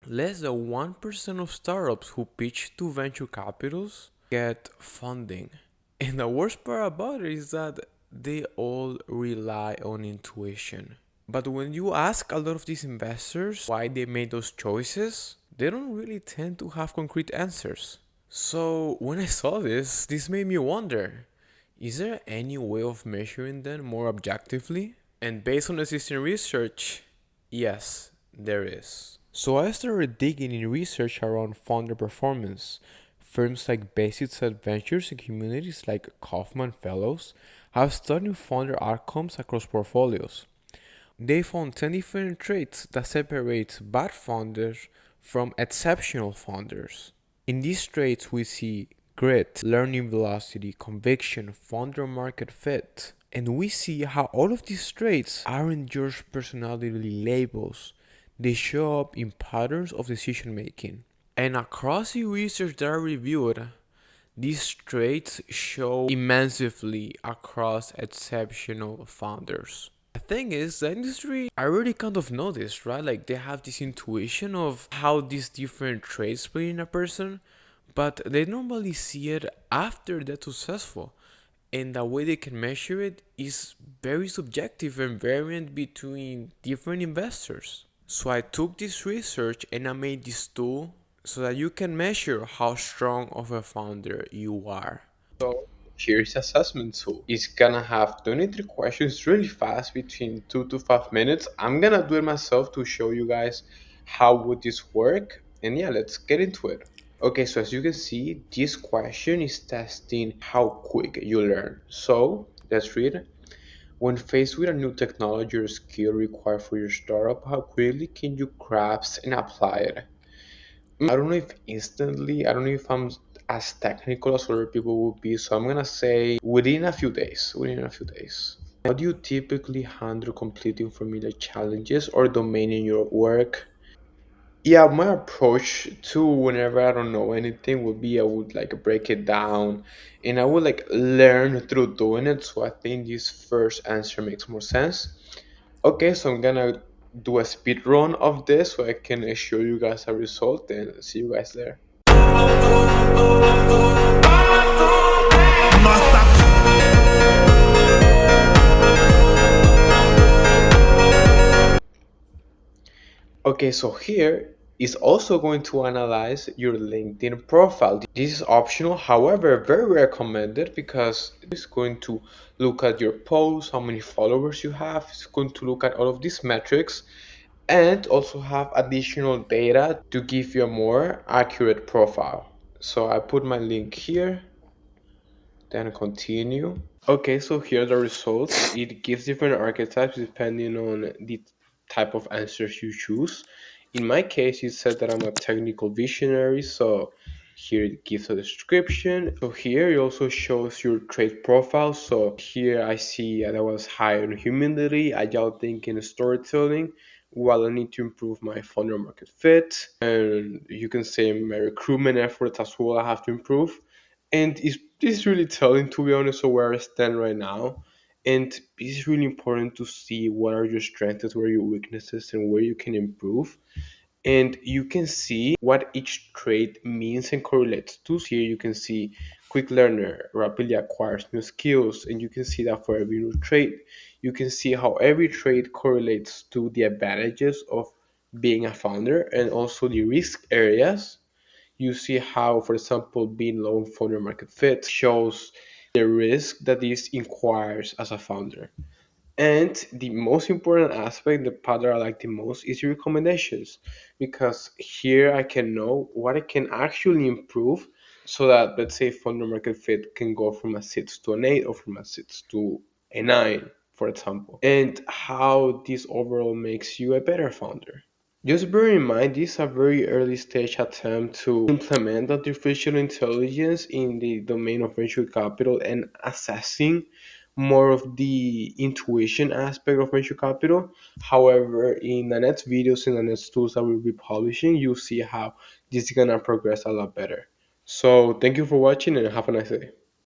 less than 1% of startups who pitch to venture capitals get funding. And the worst part about it is that they all rely on intuition. But when you ask a lot of these investors why they made those choices, they don't really tend to have concrete answers. So when I saw this made me wonder, is there any way of measuring them more objectively? And based on existing research, yes, there is. So I started digging in research around founder performance. Firms like Basics Adventures and communities like Kaufman Fellows have studied founder outcomes across portfolios. They found 10 different traits that separate bad founders from exceptional founders. In these traits, we see grit, learning velocity, conviction, founder market fit. And we see how all of these traits aren't just personality labels, they show up in patterns of decision making. And across the research that I reviewed, these traits show immensely across exceptional founders. The thing is, the industry, I already kind of know this, right? Like they have this intuition of how these different traits play in a person, but they normally see it after they're successful. And the way they can measure it is very subjective and variant between different investors. So I took this research and I made this tool so that you can measure how strong of a founder you are. So here's the assessment tool. It's gonna have 23 questions really fast, between 2 to 5 minutes. I'm gonna do it myself to show you guys how would this work. And yeah, let's get into it. Okay, so as you can see, this question is testing how quick you learn. So let's read. When faced with a new technology or skill required for your startup, how quickly can you grasp and apply it? I don't know if instantly, I don't know if I'm as technical as other people would be, so I'm gonna say within a few days. Within a few days. How do you typically handle completing familiar challenges or domain in your work? Yeah, my approach to whenever I don't know anything would be I would like break it down and I would like learn through doing it. So I think this first answer makes more sense. Okay, so I'm gonna do a speed run of this so I can show you guys a result and see you guys there. Okay, so here is also going to analyze your LinkedIn profile. This is optional, however, very recommended because it's going to look at your posts, how many followers you have. It's going to look at all of these metrics and also have additional data to give you a more accurate profile. So I put my link here, then continue. Okay, so here are the results. It gives different archetypes depending on the type of answers you choose. In my case, it said that I'm a technical visionary, so here it gives a description. So here it also shows your trait profile. So here I see that I was high on humility, agile thinking, and storytelling, while I need to improve my founder market fit. And you can say my recruitment efforts as well, I have to improve. And this is really telling, to be honest, of where I stand right now. And it's really important to see what are your strengths, what are your weaknesses, and where you can improve. And you can see what each trait means and correlates to. Here you can see quick learner, rapidly acquires new skills, and you can see that for every new trait. You can see how every trait correlates to the advantages of being a founder and also the risk areas. You see how, for example, being low founder market fit shows the risk that this inquires as a founder. And the most important aspect, the part that I like the most, is your recommendations, because here I can know what I can actually improve so that, let's say, founder market fit can go from a 6 to an 8 or from a 6 to a 9, for example, and how this overall makes you a better founder. Just bear in mind, this is a very early stage attempt to implement artificial intelligence in the domain of venture capital and assessing more of the intuition aspect of venture capital. However, in the next videos and the next tools that we'll be publishing, you'll see how this is gonna progress a lot better. So thank you for watching and have a nice day.